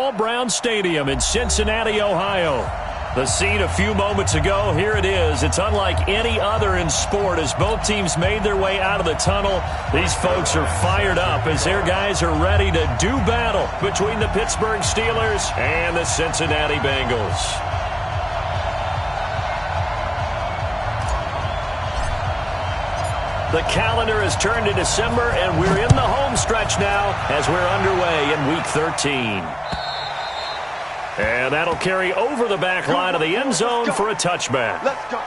Paul Brown Stadium in Cincinnati, Ohio. The scene a few moments ago, here it is. It's unlike any other in sport as both teams made their way out of the tunnel. These folks are fired up as their guys are ready to do battle between the Pittsburgh Steelers and the Cincinnati Bengals. The calendar has turned to December, and we're in the home stretch now as we're underway in Week 13. And that'll carry over the back line of the end zone for a touchback. Let's go.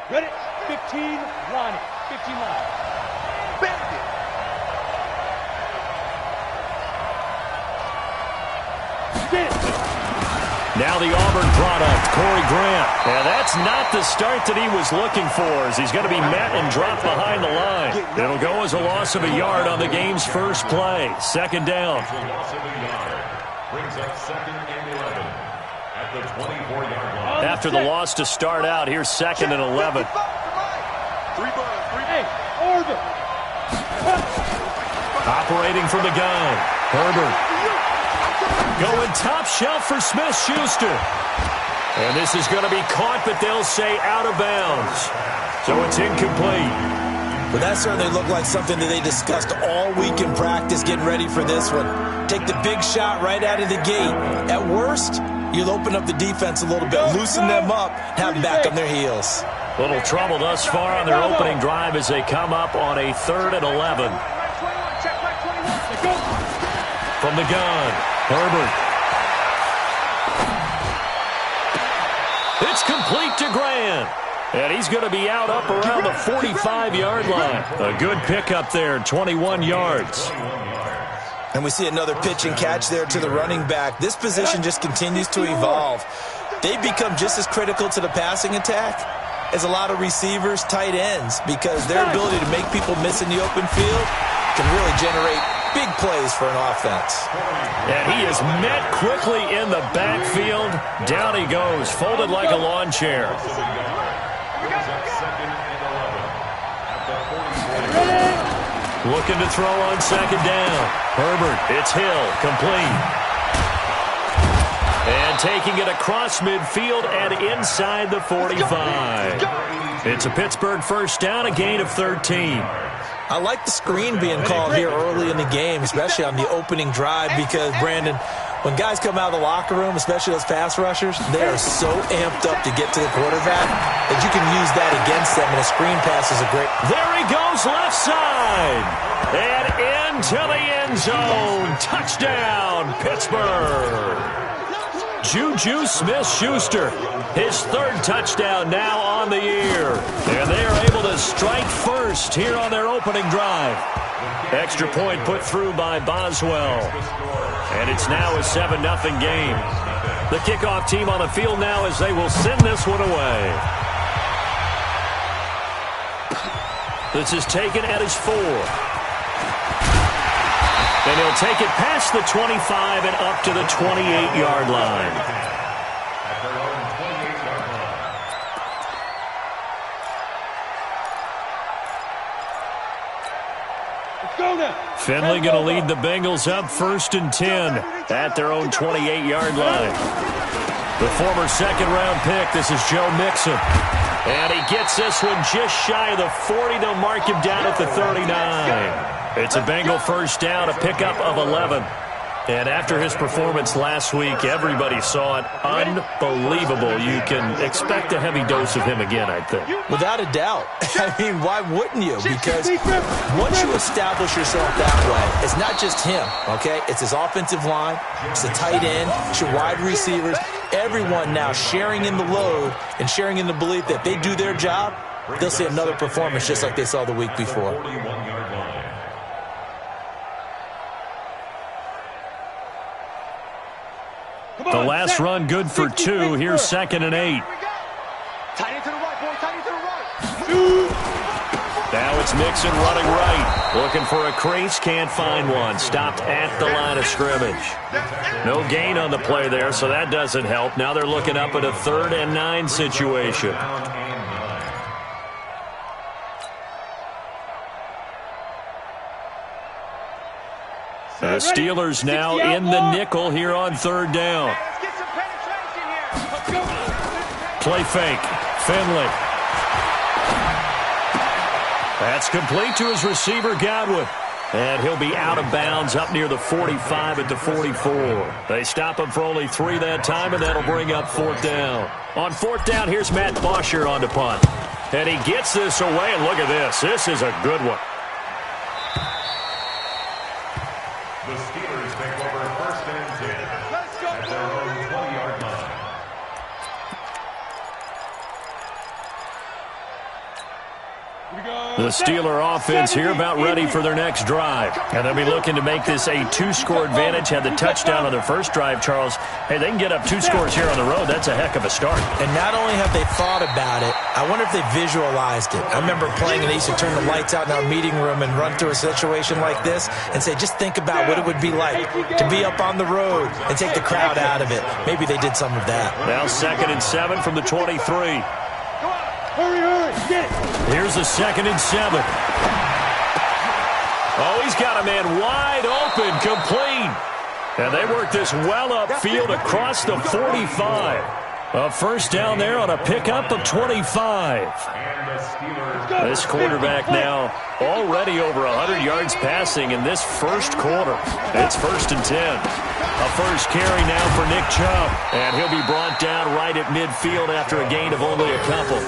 Ready? 15 line. 15 line. Bandit. Now the Auburn product, Corey Grant. And that's not the start that he was looking for as he's going to be met and dropped behind the line. It'll go as a loss of a yard on the game's first play. Second down. Brings up 2nd and 11 at the 24-yard line. After the loss to start out, here's 2nd and 11. Order. Operating from the gun, Herbert. Going top shelf for Smith-Schuster. And this is going to be caught, but they'll say out of bounds. So it's incomplete. Well, that certainly looked like something that they discussed all week in practice, getting ready for this one. Take the big shot right out of the gate. At worst, you'll open up the defense a little bit, loosen them up, have them back on their heels. Little trouble thus far on their opening drive as they come up on a 3rd and 11. From the gun, Herbert. It's complete to Grant. And he's going to be out up around the 45-yard line. A good pickup there, 21 yards. And we see another pitch and catch there to the running back. This position just continues to evolve. They've become just as critical to the passing attack as a lot of receivers, tight ends, because their ability to make people miss in the open field can really generate big plays for an offense. And he is met quickly in the backfield. Down he goes, folded like a lawn chair. Looking to throw on 2nd down. Herbert, it's Hill, complete. And taking it across midfield and inside the 45. It's a Pittsburgh first down, a gain of 13. I like the screen being called here early in the game, especially on the opening drive, because, Brandon, when guys come out of the locker room, especially those pass rushers, they are so amped up to get to the quarterback that you can use that against them, and a screen pass is a great... There he goes, left side. And into the end zone. Touchdown, Pittsburgh. Juju Smith-Schuster, his 3rd touchdown now on the year. And they are able to strike first here on their opening drive. Extra point put through by Boswell. And it's now a 7-0 game. The kickoff team on the field now as they will send this one away. This is taken at his 4. And he'll take it past the 25 and up to the 28-yard line. Finley going to lead the Bengals up 1st and 10 at their own 28-yard line. The former 2nd-round pick, this is Joe Mixon. And he gets this one just shy of the 40. They'll mark him down at the 39. It's a Bengal first down, a pickup of 11. And after his performance last week, everybody saw it. Unbelievable. You can expect a heavy dose of him again, I think. Without a doubt. I mean, why wouldn't you? Because once you establish yourself that way, it's not just him, okay? It's his offensive line, it's the tight end, it's your wide receivers, everyone now sharing in the load and sharing in the belief that they do their job, they'll see another performance just like they saw the week before. The last run good for 2. Here's 2nd and 8. Tight end to the right, boy. Tight end to the right. Now it's Mixon running right. Looking for a crease, can't find one. Stopped at the line of scrimmage. No gain on the play there, so that doesn't help. Now they're looking up at a 3rd and 9 situation. The Steelers now in the nickel here on 3rd down. Let's get some penetration here. Let's go. Play fake. Finley. That's complete to his receiver, Godwin. And he'll be out of bounds up near the 45 at the 44. They stop him for only 3 that time, and that'll bring up 4th down. On 4th down, here's Matt Bosher on the punt. And he gets this away, and look at this. This is a good one. The Steelers take over 1st and 10 at their own 20-yard line. The Steeler offense here about ready for their next drive. And they'll be looking to make this a 2-score advantage. Had the touchdown on their first drive, Charles. Hey, they can get up 2 scores here on the road. That's a heck of a start. And not only have they thought about it, I wonder if they visualized it. I remember playing and they used to turn the lights out in our meeting room and run through a situation like this and say, just think about what it would be like to be up on the road and take the crowd out of it. Maybe they did some of that. Now 2nd and 7 from the 23. Hurry, hurry. Get it. Here's the 2nd and 7. Oh, he's got a man wide open, complete. And they work this well upfield across the 45. A first down there on a pickup of 25. This quarterback now already over 100 yards passing in this first quarter. It's 1st and 10. A first carry now for Nick Chubb. And he'll be brought down right at midfield after a gain of only a couple.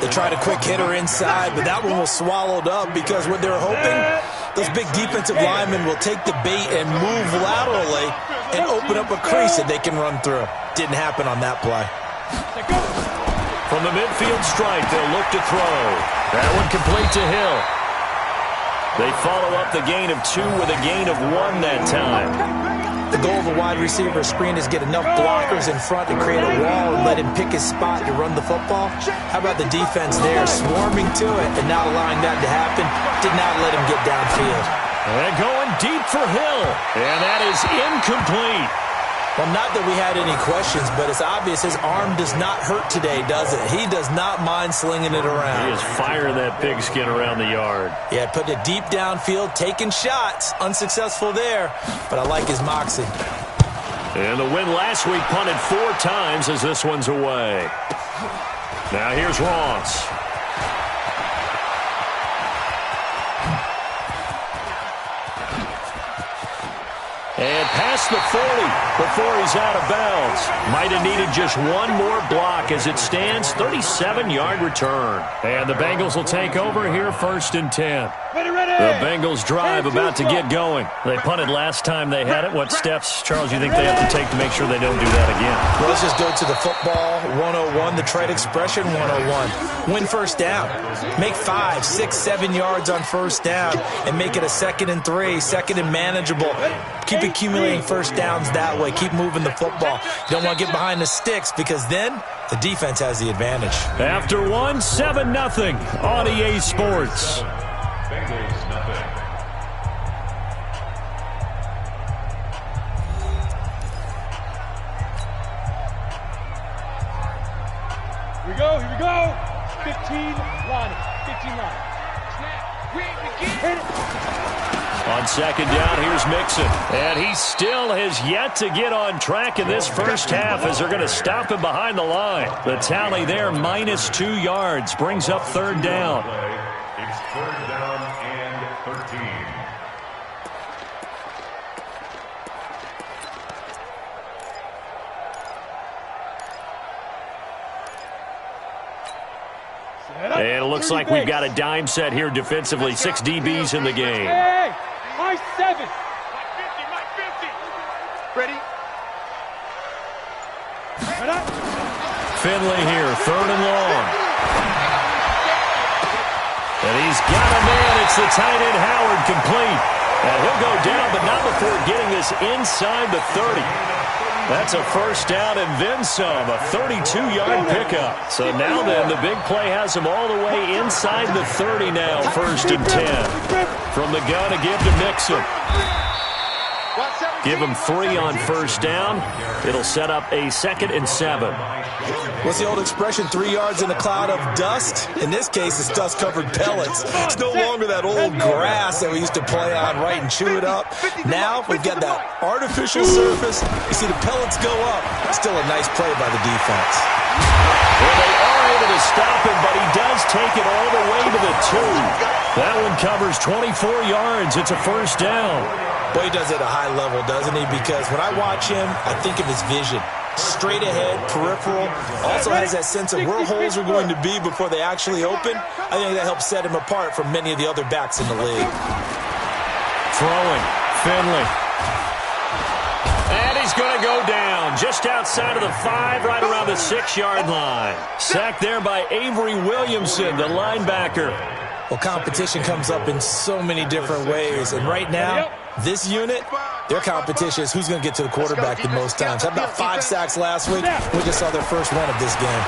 They tried a quick hitter inside, but that one was swallowed up because what they're hoping, those big defensive linemen will take the bait and move laterally and open up a crease that they can run through. Didn't happen on that play. From the midfield stripe, they'll look to throw. That one complete to Hill. They follow up the gain of 2 with a gain of 1 that time. The goal of a wide receiver screen is get enough blockers in front to create a wall and let him pick his spot to run the football. How about the defense there, swarming to it and not allowing that to happen? Did not let him get downfield. And going deep for Hill. And that is incomplete. Well, not that we had any questions, but it's obvious his arm does not hurt today, does it? He does not mind slinging it around. He is firing that pigskin around the yard. Yeah, putting it deep downfield, taking shots. Unsuccessful there, but I like his moxie. And the win last week punted 4 times as this one's away. Now here's Ross. And past the 40 before he's out of bounds. Might have needed just one more block as it stands. 37-yard return. And the Bengals will take over here 1st and 10. The Bengals drive about to get going. They punted last time they had it. What steps, Charles, you think they have to take to make sure they don't do that again? Well, let's just go to the football 101, the trade expression 101. Win first down. Make 5, 6, 7 yards on first down and make it a 2nd and 3, 2nd and manageable. Keep accumulating first downs that way. Keep moving the football. You don't want to get behind the sticks because then the defense has the advantage. After 1, 7-0 on EA Sports. Bengals nothing. Here we go, here we go. 15 line. 15 line. Snap. Hit it. On second down, here's Mixon. And he still has yet to get on track in this first half as they're going to stop him behind the line. The tally there, minus 2 yards, brings up third down. It's third down and 13. And it looks like we've got a dime set here defensively. 6 DBs in the game. Hey, my 7. My 50. Ready? Finley here, third and long. And he's got a man. It's the tight end Howard, complete. And he'll go down, but not before getting this inside the 30. That's a first down and then some, a 32-yard pickup. So now then, the big play has him all the way inside the 30 now, first and 10. From the gun, a give to Mixon. Give him 3 on first down. It'll set up a 2nd and 7. What's the old expression, 3 yards in a cloud of dust? In this case, it's dust-covered pellets. It's no longer that old grass that we used to play on, right, and chew it up. Now we've got that artificial surface. You see the pellets go up. Still a nice play by the defense. Well, they are able to stop him, but he does take it all the way to the 2. That one covers 24 yards. It's a first down. Well, he does it at a high level, doesn't he? Because when I watch him, I think of his vision. Straight ahead, peripheral. Also has that sense of where holes are going to be before they actually open. I think that helps set him apart from many of the other backs in the league. Throwing, Finley. And he's going to go down just outside of the 5, right around the 6-yard line. Sacked there by Avery Williamson, the linebacker. Well, competition comes up in so many different ways. And right now, this unit, their competition is who's going to get to the quarterback the most times. Had about 5 sacks last week. We just saw their first one of this game.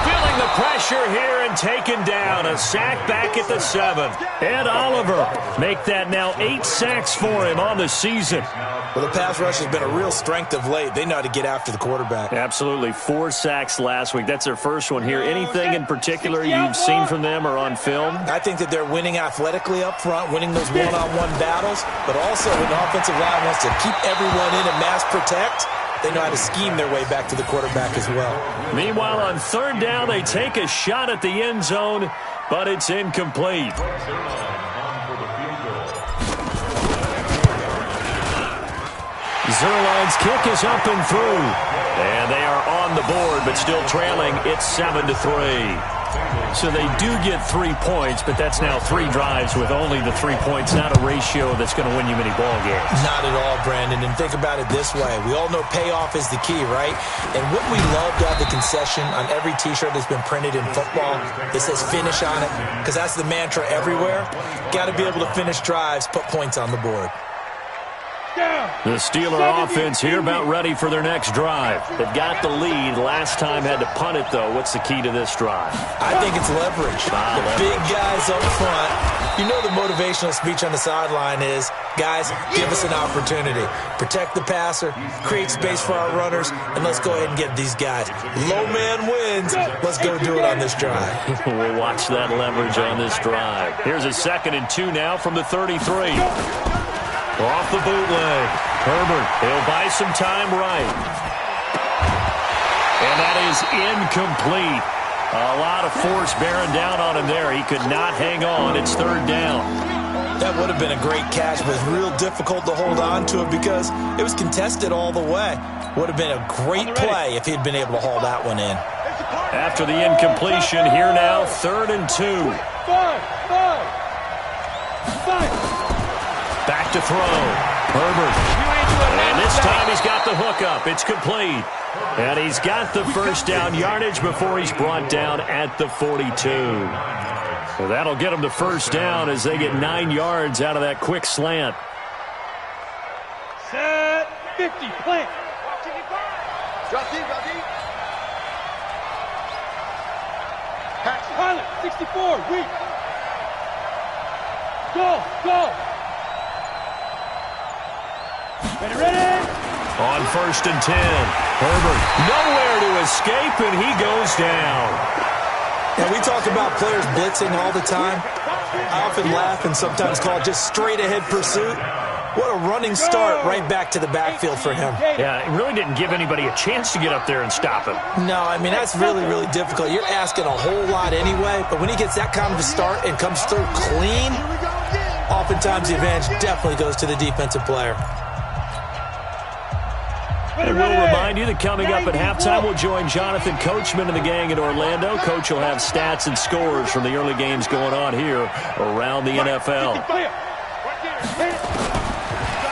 Feeling the pressure here and taken down. A sack back at the 7. Ed Oliver make that now 8 sacks for him on the season. Well, the pass rush has been a real strength of late. They know how to get after the quarterback. Absolutely. 4 sacks last week. That's their first one here. Anything in particular you've seen from them or on film? I think that they're winning athletically up front, winning those one-on-one battles, but also when the offensive line wants to keep everyone in and mass protect, they know how to scheme their way back to the quarterback as well. Meanwhile, on third down, they take a shot at the end zone, but it's incomplete. Zerline's kick is up and through. And they are on the board, but still trailing. It's 7-3. So they do get 3 points, but that's now 3 drives with only the 3 points, not a ratio that's going to win you many ball games. Not at all, Brandon. And think about it this way. We all know payoff is the key, right? And what we love to have the concession on every T-shirt that's been printed in football that says finish on it, because that's the mantra everywhere. Got to be able to finish drives, put points on the board. The Steeler offense here about ready for their next drive. They've got the lead. Last time had to punt it, though. What's the key to this drive? I think it's leverage. The big guys up front. You know the motivational speech on the sideline is, guys, give us an opportunity. Protect the passer, create space for our runners, and let's go ahead and get these guys. Low man wins. Let's go do it on this drive. We'll watch that leverage on this drive. Here's a 2nd and 2 now from the 33. Off the bootleg. Herbert, he'll buy some time right. And that is incomplete. A lot of force bearing down on him there. He could not hang on. It's third down. That would have been a great catch, but it's real difficult to hold on to it because it was contested all the way. Would have been a great play if he'd been able to haul that one in. After the incompletion, here now, 3rd and 2. Back to throw. Herbert. And this time he's got the hook up. It's complete. And he's got the first down yardage before he's brought down at the 42. So that'll get him to first down as they get 9 yards out of that quick slant. Set 50, plant. Drop deep, drop deep. Pilot, 64, weak. Go. Ready. On 1st and 10. Herbert nowhere to escape, and he goes down. Now, we talk about players blitzing all the time. I often laugh and sometimes call it just straight-ahead pursuit. What a running start right back to the backfield for him. Yeah, it really didn't give anybody a chance to get up there and stop him. No, I mean, that's really, really difficult. You're asking a whole lot anyway, but when he gets that kind of a start and comes through clean, oftentimes the advantage definitely goes to the defensive player. And we'll remind you that coming up at halftime, we'll join Jonathan Coachman and the gang in Orlando. Coach will have stats and scores from the early games going on here around the NFL.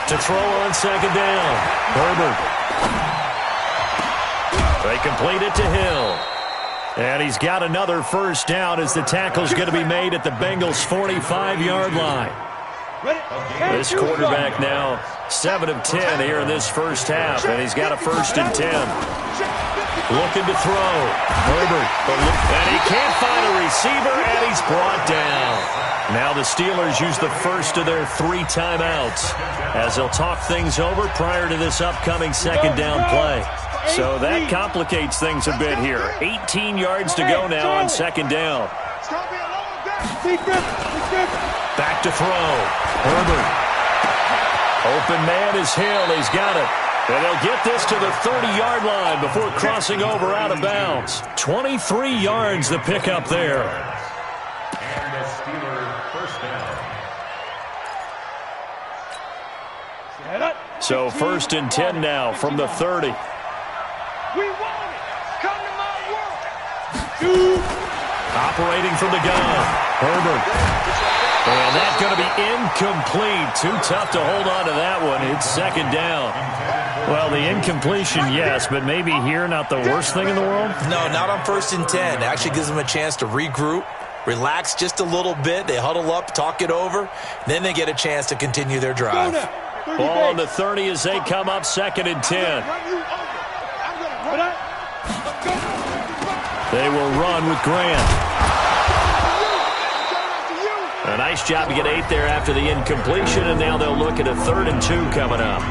To throw on second down, Herbert. They complete it to Hill. And he's got another first down as the tackle's going to be made at the Bengals' 45-yard line. This quarterback now 7 of 10 here in this first half, and he's got a 1st and 10. Looking to throw. Herbert. And he can't find a receiver, and he's brought down. Now the Steelers use the first of their 3 timeouts as they'll talk things over prior to this upcoming second down play. So that complicates things a bit here. 18 yards to go now on second down. Back to throw. Herbert. Open man is Hill. He's got it. And they'll get this to the 30-yard line before crossing over out of bounds. 23 yards the pickup there. And a Steeler first down. So 1st and 10 now from the 30. We want it. Come to my world. Operating from the gun. Herbert. And that's going to be incomplete. Too tough to hold on to that one. It's second down. Well, the incompletion, yes, but maybe here not the worst thing in the world? No, not on 1st and 10. It actually gives them a chance to regroup, relax just a little bit. They huddle up, talk it over. Then they get a chance to continue their drive. Ball on the 30 as they come up 2nd and 10. They will run with Grant. A nice job to get 8 there after the incompletion, and now they'll look at a 3rd and 2 coming up.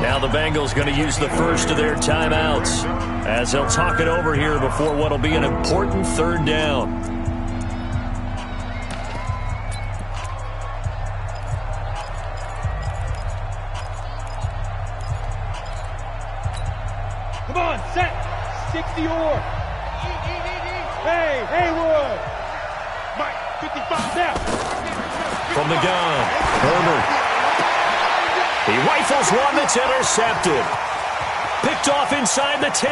Now the Bengals going to use the first of their timeouts as they'll talk it over here before what will be an important 3rd down. Come on, set. 60 or. Hey, Haywood. Mike, 55 now. From the gun, Herbert. He rifles one that's intercepted. Picked off inside the 10.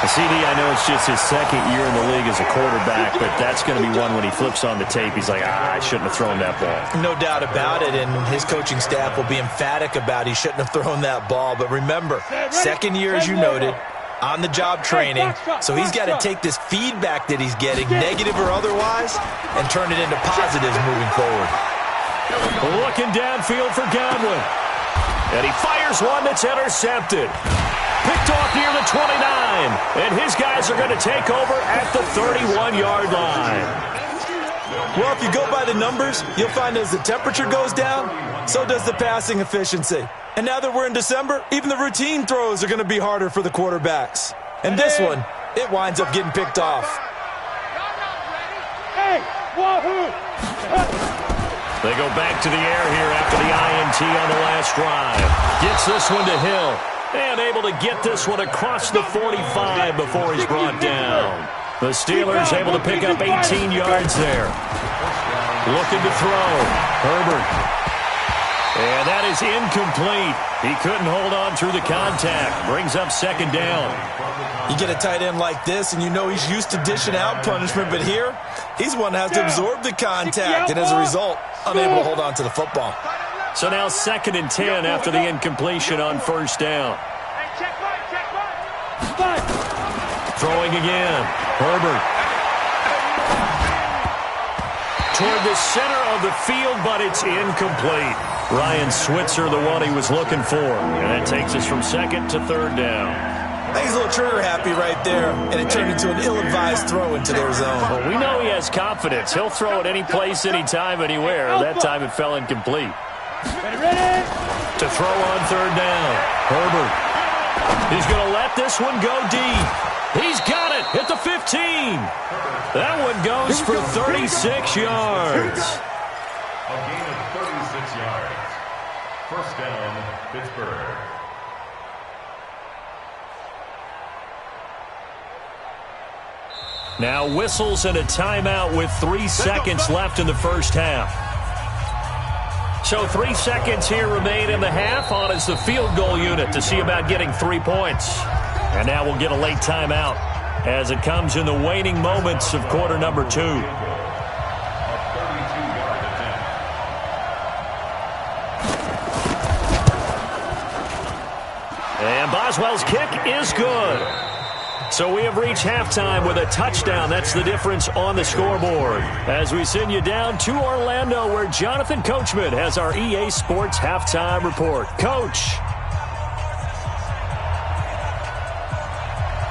CD, I know it's just his 2nd year in the league as a quarterback, but that's going to be one when he flips on the tape. He's like, I shouldn't have thrown that ball. No doubt about it, and his coaching staff will be emphatic about he shouldn't have thrown that ball. But remember, 2nd year, as you noted, on-the-job training, so he's got to take this feedback that he's getting, negative or otherwise, and turn it into positives moving forward. Looking downfield for Godwin. And he fires one that's intercepted. Picked off near the 29. And his guys are going to take over at the 31-yard line. Well, if you go by the numbers, you'll find as the temperature goes down, so does the passing efficiency. And now that we're in December, even the routine throws are going to be harder for the quarterbacks. And this one, it winds up getting picked off. Hey, wahoo! They go back to the air here after the INT on the last drive. Gets this one to Hill. And able to get this one across the 45 before he's brought down. The Steelers able to pick up 18 yards there. Looking to throw. Herbert. And that is incomplete. He couldn't hold on through the contact. Brings up second down. You get a tight end like this, and you know he's used to dishing out punishment, but here, he's one that has to absorb the contact, and as a result, unable to hold on to the football. So now 2nd and 10 after the incompletion on first down. Throwing again. Herbert. Toward the center of the field, but it's incomplete. Ryan Switzer, the one he was looking for. And that takes us from 2nd to 3rd down. I think he's a little trigger happy right there, and it turned into an ill-advised throw into their zone. Well, we know he has confidence. He'll throw it any place, anytime, anywhere. That time it fell incomplete. Ready? To throw on 3rd down. Herbert. He's going to let this one go deep. He's got it at the 15. That one goes for 36 yards. A gain of 36 yards. First down, Pittsburgh. Now whistles and a timeout with 3 seconds left in the first half. So 3 seconds here remain in the half. On is the field goal unit to see about getting 3 points. And now we'll get a late timeout as it comes in the waning moments of quarter number 2. And Boswell's kick is good. So we have reached halftime with a touchdown. That's the difference on the scoreboard. As we send you down to Orlando, where Jonathan Coachman has our EA Sports halftime report. Coach.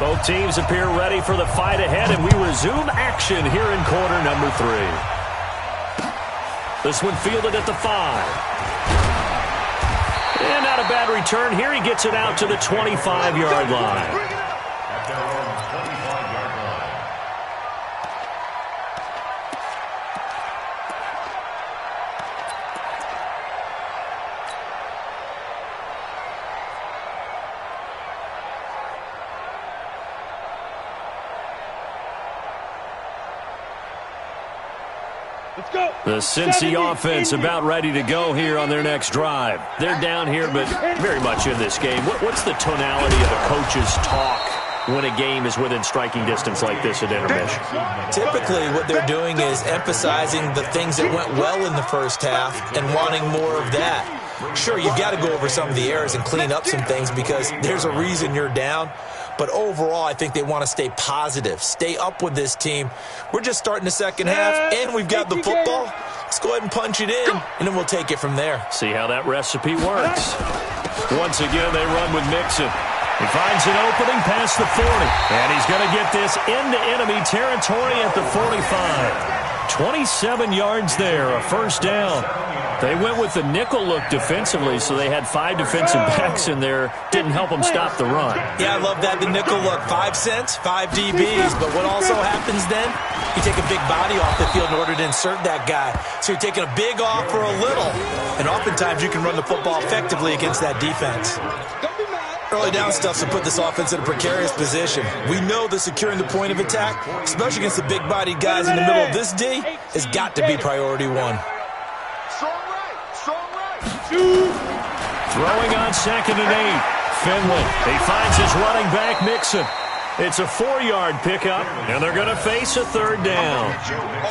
Both teams appear ready for the fight ahead, and we resume action here in quarter number 3. This one fielded at the 5. And not a bad return here. He gets it out to the 25-yard line. The Cincy offense about ready to go here on their next drive. They're down here, but very much in this game. What's the tonality of the coach's talk when a game is within striking distance like this at intermission? Typically, what they're doing is emphasizing the things that went well in the first half and wanting more of that. Sure, you've got to go over some of the errors and clean up some things because there's a reason you're down. But overall, I think they want to stay positive, stay up with this team. We're just starting the second half, and we've got the football. Let's go ahead and punch it in, and then we'll take it from there. See how that recipe works. Once again, they run with Mixon. He finds an opening past the 40, and he's going to get this into enemy territory at the 45. 27 yards there, a first down. They went with the nickel look defensively, so they had 5 defensive backs in there. Didn't help them stop the run. Yeah, I love that, the nickel look. 5 cents, 5 DBs. But what also happens then, you take a big body off the field in order to insert that guy. So you're taking a big off for a little. And oftentimes you can run the football effectively against that defense. Early down stuff to put this offense in a precarious position. We know that securing the point of attack, especially against the big-bodied guys in the middle of this D, has got to be priority 1. Throwing on 2nd and 8. Finley. He finds his running back, Mixon. It's a 4-yard pickup, and they're going to face a 3rd down.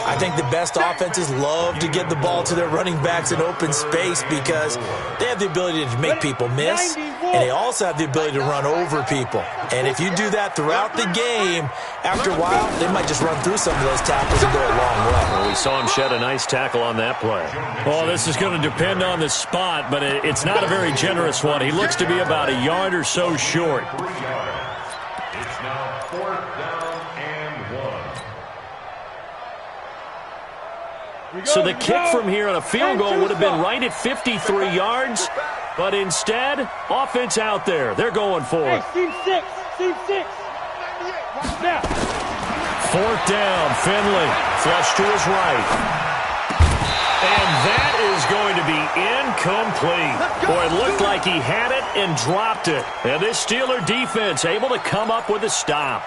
I think the best offenses love to get the ball to their running backs in open space because they have the ability to make people miss, and they also have the ability to run over people. And if you do that throughout the game, after a while, they might just run through some of those tackles and go a long way. Well, we saw him shed a nice tackle on that play. Well, this is going to depend on the spot, but it's not a very generous one. He looks to be about a yard or so short. It's now 4th down and 1. So the kick from here on a field goal would have been right at 53 yards, but instead, offense out there. They're going for it. Team 6. Now. 4th down, Finley. Flush to his right. And that is going to be incomplete. Boy, it looked like he had it and dropped it. And this Steeler defense able to come up with a stop.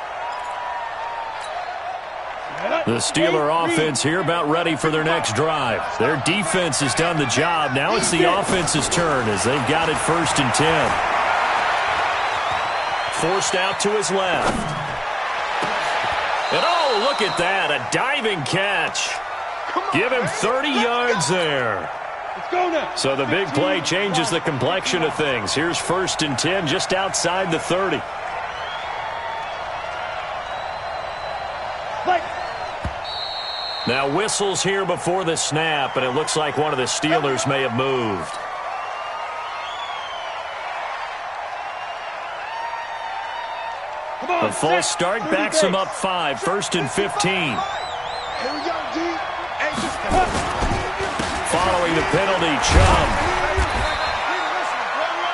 The Steeler offense here about ready for their next drive. Their defense has done the job. Now it's the offense's turn as they've got it 1st and 10. Forced out to his left. And oh, look at that, a diving catch. Give him 30 yards there. So the big play changes the complexion of things. Here's 1st and 10 just outside the 30. Now whistles here before the snap, and it looks like one of the Steelers may have moved. A false start backs him up 5, 1st and 15. Following the penalty, Chubb.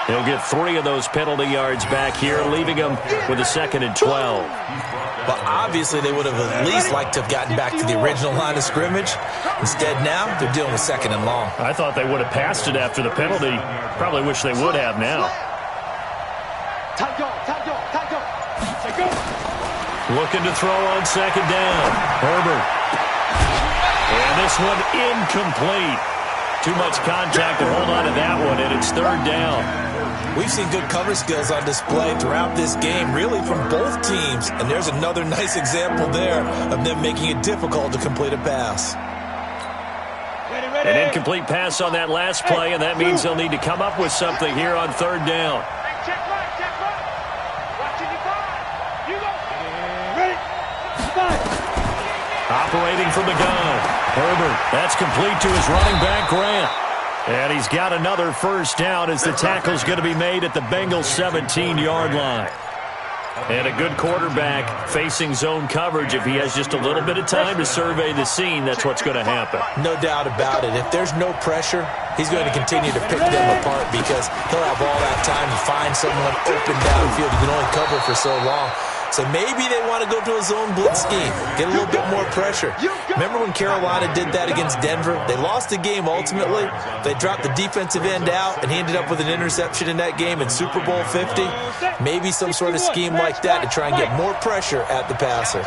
He'll get 3 of those penalty yards back here, leaving him with a 2nd and 12. But obviously they would have at least liked to have gotten back to the original line of scrimmage. Instead now, they're dealing with 2nd and long. I thought they would have passed it after the penalty. Probably wish they would have now. Looking to throw on 2nd down. Herbert. And this one incomplete. Too much contact to hold on to that one, and it's 3rd down. We've seen good cover skills on display throughout this game, really from both teams. And there's another nice example there of them making it difficult to complete a pass. An incomplete pass on that last play, and that means they'll need to come up with something here on 3rd down. Check right. Watching your five. You go. Ready. Operating from the gun. Herbert, that's complete to his running back, Grant. And he's got another 1st down as the tackle's going to be made at the Bengals' 17-yard line. And a good quarterback facing zone coverage. If he has just a little bit of time to survey the scene, that's what's going to happen. No doubt about it. If there's no pressure, he's going to continue to pick them apart because he'll have all that time to find someone open downfield. He can only cover for so long. So maybe they want to go to a zone blitz scheme, get a little bit more pressure. Remember when Carolina did that against Denver? They lost the game ultimately. They dropped the defensive end out, and he ended up with an interception in that game in Super Bowl 50. Maybe some sort of scheme like that to try and get more pressure at the passer.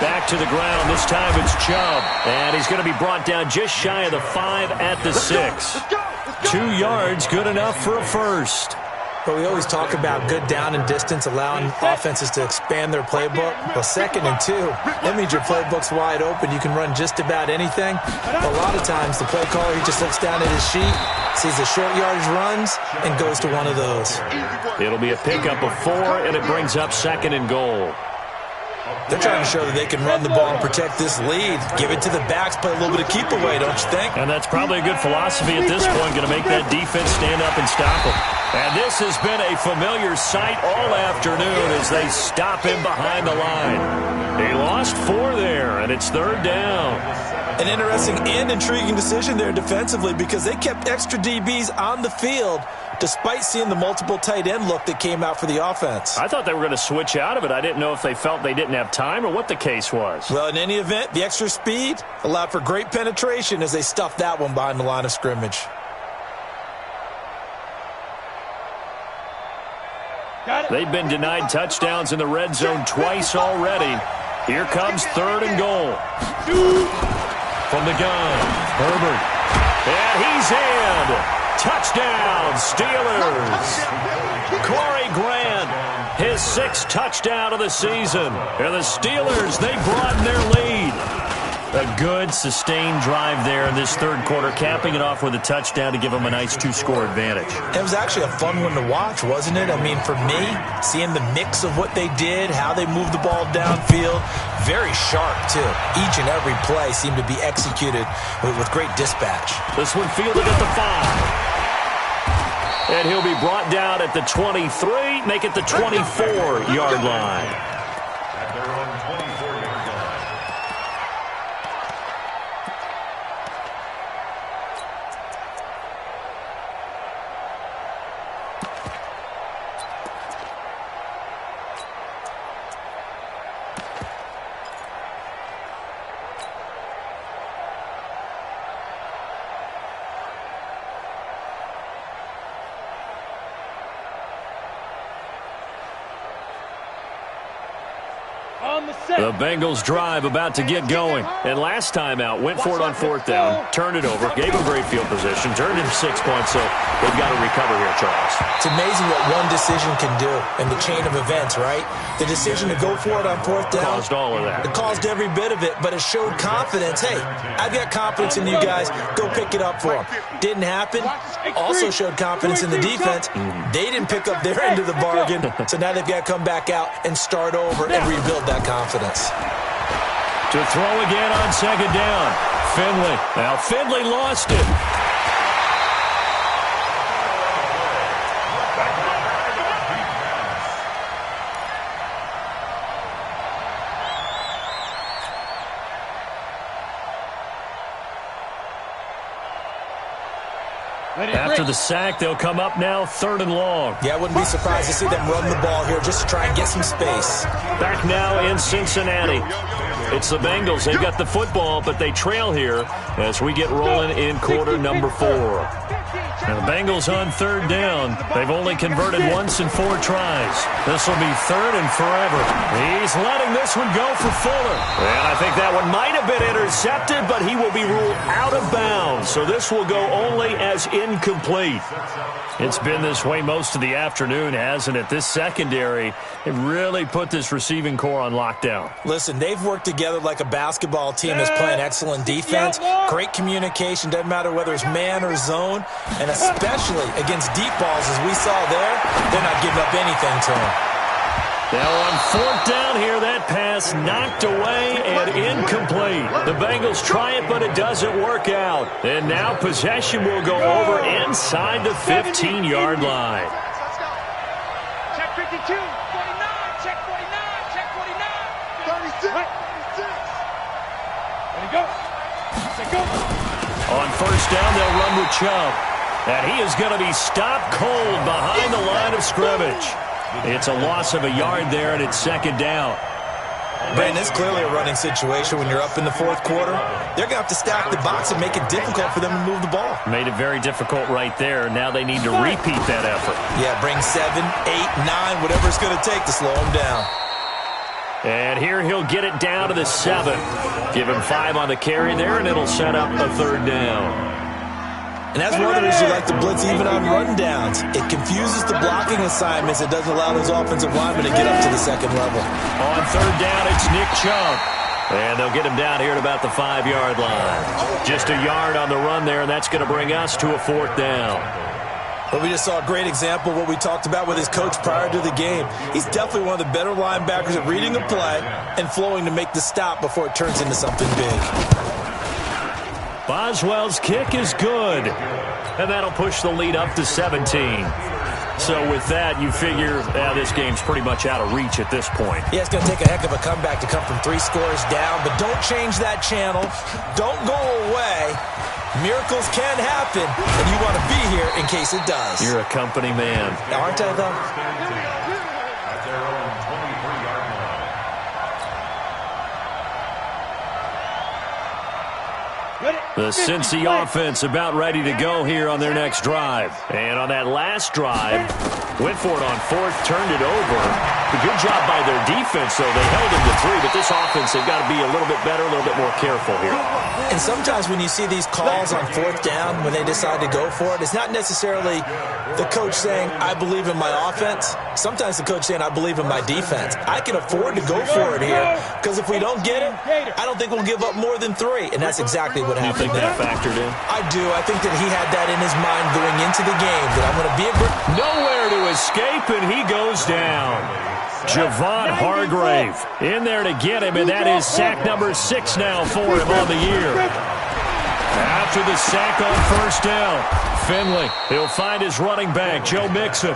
Back to the ground. This time it's Chubb. And he's going to be brought down just shy of the 5 at the 6. 2 yards, good enough for a 1st. But we always talk about good down and distance, allowing offenses to expand their playbook. Well, 2nd and 2, that means your playbook's wide open. You can run just about anything. But a lot of times, the play caller, he just looks down at his sheet, sees the short yardage runs, and goes to one of those. It'll be a pickup of 4, and it brings up 2nd and goal. They're trying to show that they can run the ball and protect this lead. Give it to the backs, play a little bit of keep away, don't you think? And that's probably a good philosophy at this point, going to make that defense stand up and stop them. And this has been a familiar sight all afternoon as they stop him behind the line. He lost 4 there, and it's 3rd down. An interesting and intriguing decision there defensively because they kept extra DBs on the field despite seeing the multiple tight end look that came out for the offense. I thought they were going to switch out of it. I didn't know if they felt they didn't have time or what the case was. Well, in any event, the extra speed allowed for great penetration as they stuffed that one behind the line of scrimmage. They've been denied touchdowns in the red zone twice already. Here comes 3rd and goal. From the gun, Herbert. And he's in. Touchdown, Steelers. Corey Grant, his 6th touchdown of the season. And the Steelers, they broaden their lead. A good, sustained drive there in this 3rd quarter, capping it off with a touchdown to give them a nice 2-score advantage. It was actually a fun one to watch, wasn't it? I mean, for me, seeing the mix of what they did, how they moved the ball downfield, very sharp, too. Each and every play seemed to be executed with great dispatch. This one fielded at the 5. And he'll be brought down at the 23, make it the 24-yard line. At their own 24-yard line. The Bengals drive about to get going. And last time out, went for it on 4th down, turned it over, gave him great field position, turned him 6 points, so they've got to recover here, Charles. It's amazing what one decision can do in the chain of events, right? The decision to go for it on 4th down. Caused all of that. It caused every bit of it, but it showed confidence. Hey, I've got confidence in you guys. Go pick it up for them. Didn't happen. Also showed confidence in the defense. They didn't pick up their end of the bargain, so now they've got to come back out and start over and rebuild that confidence. To throw again on 2nd down. Finley. Now Finley lost it. After the sack, they'll come up now 3rd and long. Yeah, I wouldn't be surprised to see them run the ball here just to try and get some space. Back now in Cincinnati. It's the Bengals. They've got the football, but they trail here as we get rolling in quarter number 4. Now the Bengals on 3rd down. They've only converted once in 4 tries. This will be 3rd and forever. He's letting this one go for Fuller. And I think that one might have been intercepted, but he will be ruled out of bounds. So this will go only as incomplete. It's been this way most of the afternoon, hasn't it? This secondary, it really put this receiving core on lockdown. Listen, they've worked together like a basketball team that's playing excellent defense. Great communication, doesn't matter whether it's man or zone. And especially against deep balls, as we saw there, they're not giving up anything to them. Now on 4th down here, that pass knocked away and incomplete. The Bengals try it, but it doesn't work out. And now possession will go over inside the 15-yard line. Check 52, 49, check 49, check 49. 36, 36. Ready, go. Set, go. On 1st down, they'll run with Chubb. And he is going to be stopped cold behind the line of scrimmage. It's a loss of a yard there, and it's 2nd down. Brandon, it's clearly a running situation when you're up in the 4th quarter. They're going to have to stack the box and make it difficult for them to move the ball. Made it very difficult right there. Now they need to repeat that effort. Yeah, bring 7, 8, 9, whatever it's going to take to slow them down. And here he'll get it down to the 7. Give him 5 on the carry there, and it'll set up a 3rd down. And that's one of the reasons you like to blitz even on rundowns. It confuses the blocking assignments. It doesn't allow those offensive linemen to get up to the 2nd level. On 3rd down, it's Nick Chubb. And they'll get him down here at about the 5-yard line. Just a yard on the run there, and that's going to bring us to a 4th down. But we just saw a great example of what we talked about with his coach prior to the game. He's definitely one of the better linebackers at reading a play and flowing to make the stop before it turns into something big. Boswell's kick is good. And that'll push the lead up to 17. So with that, you figure this game's pretty much out of reach at this point. Yeah, it's going to take a heck of a comeback to come from 3 scores down, but don't change that channel. Don't go away. Miracles can happen, and you want to be here in case it does. You're a company man. Aren't I, though? At their own 23-yard line. The Cincy offense about ready to go here on their next drive. And on that last drive, went for it on 4th, turned it over. A good job by their defense, though. They held them to 3, but this offense, they've got to be a little bit better, a little bit more careful here. And sometimes when you see these calls on 4th down, when they decide to go for it, it's not necessarily the coach saying, I believe in my offense. Sometimes the coach saying, I believe in my defense. I can afford to go for it here, because if we don't get it, I don't think we'll give up more than 3. And that's exactly what happened. You think that factored in? I do. I think that he had that in his mind going into the game, that I'm going to be a nowhere to escape, and he goes down. Javon Hargrave in there to get him, and that is sack number 6 now for him on the year. After the sack on 1st down, Finley, he'll find his running back, Joe Mixon.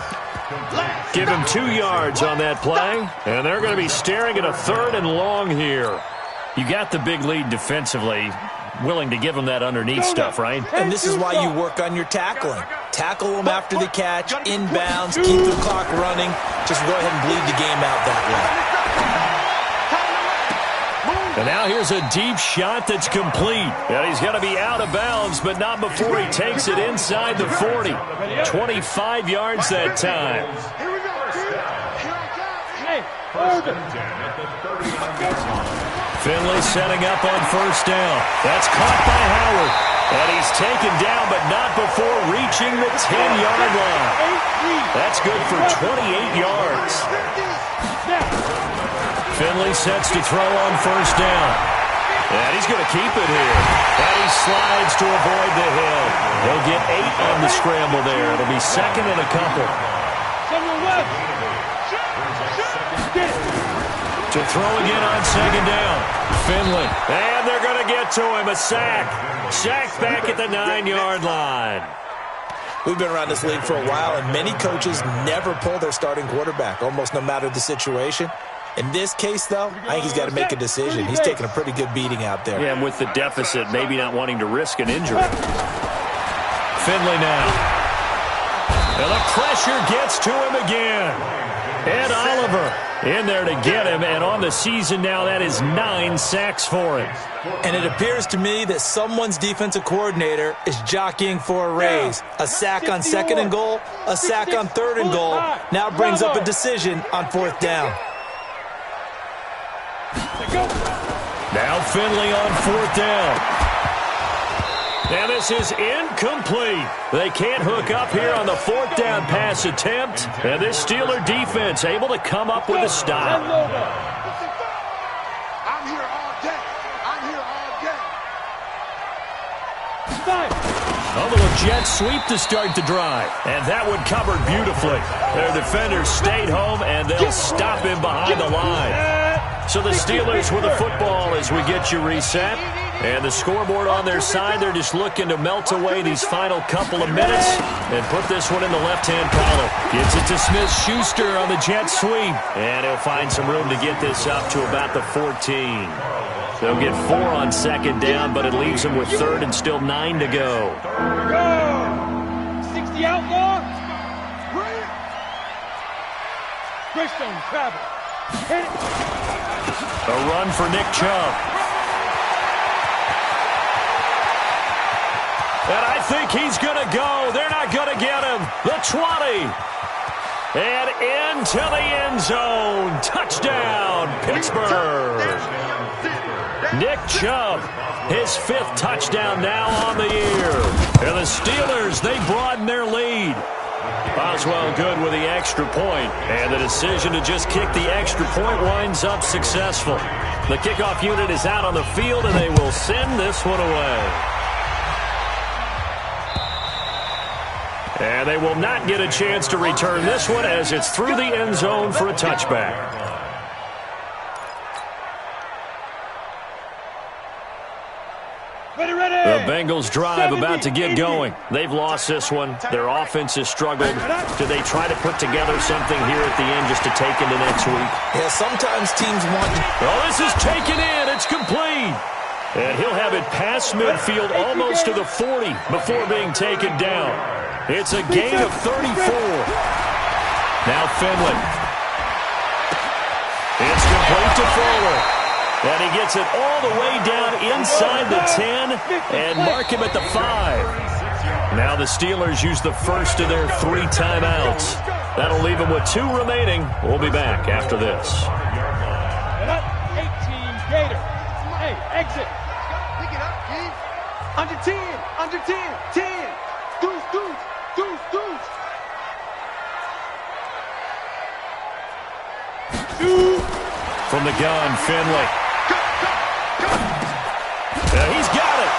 Give him 2 yards on that play, and they're going to be staring at a 3rd and long here. You got the big lead defensively, willing to give them that underneath stuff, right? And this is why you work on your tackling. Tackle them after the catch, inbounds, keep the clock running. Just go ahead and bleed the game out that way. And now here's a deep shot that's complete. And he's going to be out of bounds, but not before he takes it inside the 40. 25 yards that time. Here we go. Finley setting up on 1st down. That's caught by Howard. And he's taken down, but not before reaching the 10-yard line. That's good for 28 yards. Finley sets to throw on 1st down. And he's going to keep it here. And he slides to avoid the hill. He'll get 8 on the scramble there. It'll be 2nd and a couple. To throw again on 2nd down. Finley. And they're going to get to him. A sack. Sacked back at the 9-yard line. We've been around this league for a while, and many coaches never pull their starting quarterback, almost no matter the situation. In this case, though, I think he's got to make a decision. He's taking a pretty good beating out there. Yeah, and with the deficit, maybe not wanting to risk an injury. Finley now. And the pressure gets to him again. Ed Oliver in there to get him, and on the season now, that is 9 sacks for him. And it appears to me that someone's defensive coordinator is jockeying for a raise. A sack on 2nd and goal, a sack on 3rd and goal. Now brings up a decision on 4th down. Now Finley on 4th down. And this is incomplete. They can't hook up here on the 4th down pass attempt. And this Steeler defense able to come up with a stop. I'm here all day. I'm here all day. A little jet sweep to start the drive. And that one covered beautifully. Their defenders stayed home, and they'll stop him behind the line. So the Steelers with the football as we get you reset. And the scoreboard on their side, they're just looking to melt away these final couple of minutes and put this one in the left-hand column. Gets it to Smith-Schuster on the jet sweep. And he'll find some room to get this up to about the 14. They'll get 4 on 2nd down, but it leaves them with 3rd and still 9 to go. 60 outlaw. Greystone travel. Hit it. A run for Nick Chubb. And I think he's going to go. They're not going to get him. The 20. And into the end zone. Touchdown, Pittsburgh. Nick Chubb, his 5th touchdown now on the year. And the Steelers, they broaden their lead. Boswell good with the extra point. And the decision to just kick the extra point winds up successful. The kickoff unit is out on the field, and they will send this one away. And they will not get a chance to return this one as it's through the end zone for a touchback. The Bengals drive about to get going. They've lost this one. Their offense has struggled. Do they try to put together something here at the end just to take into next week? Yeah, sometimes teams want to. Oh, this is taken in. It's complete. And he'll have it past midfield almost to the 40 before being taken down. It's a gain of 34. Now Finley. It's complete to Fuller. And he gets it all the way down inside the 10 and mark him at the 5. Now the Steelers use the first of their 3 timeouts. That'll leave them with 2 remaining. We'll be back after this. 18 Gator. Hey, exit. Pick it up, Keith. Under 10. Under 10. 10. Deuce, deuce. Deuce, deuce. From the gun, Finley. He's got it.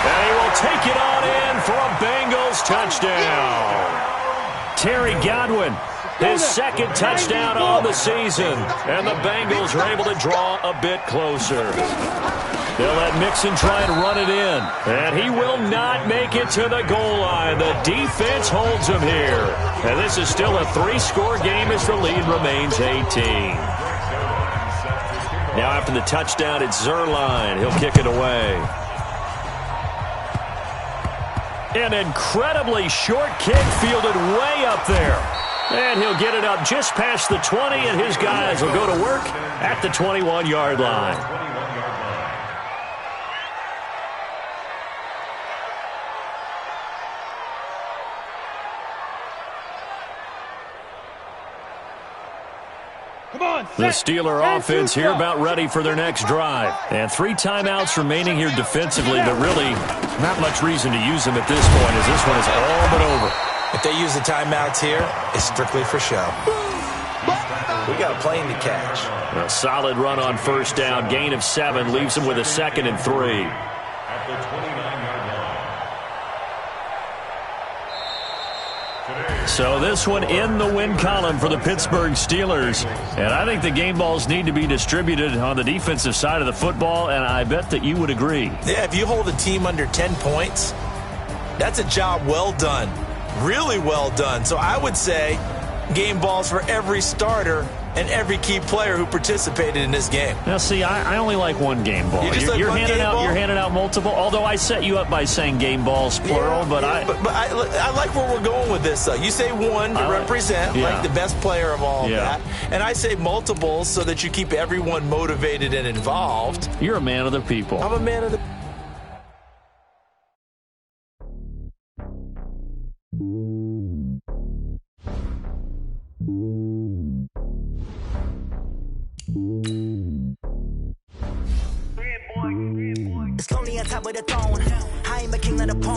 And he will take it on in for a Bengals touchdown. Terry Godwin, his 2nd touchdown on the season. And the Bengals are able to draw a bit closer. They'll let Mixon try and run it in. And he will not make it to the goal line. The defense holds him here. And this is still a 3-score game as the lead remains 18. Now after the touchdown, it's Zerline. He'll kick it away. An incredibly short kick fielded way up there. And he'll get it up just past the 20, and his guys will go to work at the 21-yard line. The Steeler offense here about ready for their next drive. And 3 timeouts remaining here defensively, but really not much reason to use them at this point as this one is all but over. If they use the timeouts here, it's strictly for show. We got a plane to catch. A solid run on 1st down. Gain of 7 leaves them with a 2nd and 3. At the 29-yard line. So this one in the win column for the Pittsburgh Steelers. And I think the game balls need to be distributed on the defensive side of the football, and I bet that you would agree. Yeah, if you hold a team under 10 points, that's a job well done. Really well done. So I would say game balls for every starter and every key player who participated in this game. Now, see, I only like one game ball. You're handing out multiple, although I set you up by saying game balls, plural. But I like where we're going with this, though. You say one to represent, like the best player of all of that. And I say multiples so that you keep everyone motivated and involved. You're a man of the people. I'm a man of the It's lonely on top of the throne. I ain't a king of the pawn.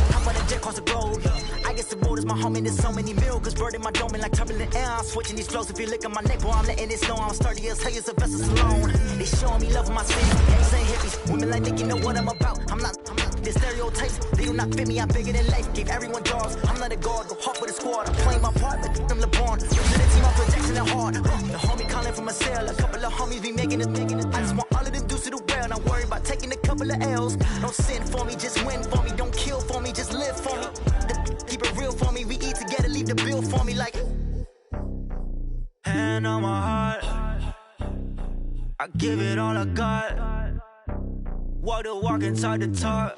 Top of the jet across the globe. I guess the road is my home and there's so many miracles burning my dome and like turbulent air. I'm switching these flows. If you look at my neck, boy, I'm letting it snow. I'm sturdy as hell as a vessel alone. They showing me love in my city. Gangs ain't hippies. Women like think you know what I'm about. I'm not. The stereotypes, they do not fit me. I'm bigger than life. Gave everyone jobs. I'm not a guard. Go hard with a squad. I'm playing my part, but them LeBron. Yo, to the team, I'm projecting it hard. The homie calling from a cell. A couple of homies be making it. I just want all of them dudes to do well. Not worry about taking a couple of L's. Don't sin for me, just win for me. Don't kill for me, just live for me. Keep it real for me. We eat together, leave the bill for me like. Hand on my heart. I give it all I got. Walk the walk inside the talk.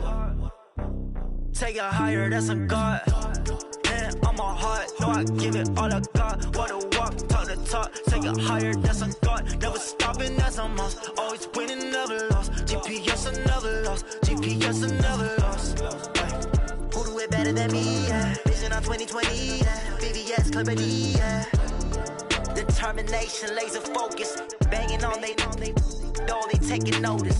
Take it higher, that's a God. Hand on my heart, no, I give it all I got. Walk the walk, talk the talk. Take it higher, that's a God. Never stopping, that's a must. Always winning, never lost. GPS, I never lost. GPS, I never lost. Who do it better than me? Yeah. Vision on 2020. Yeah. VVS, Clippity. Yeah. Determination, laser focus. Banging on they. No, they taking notice.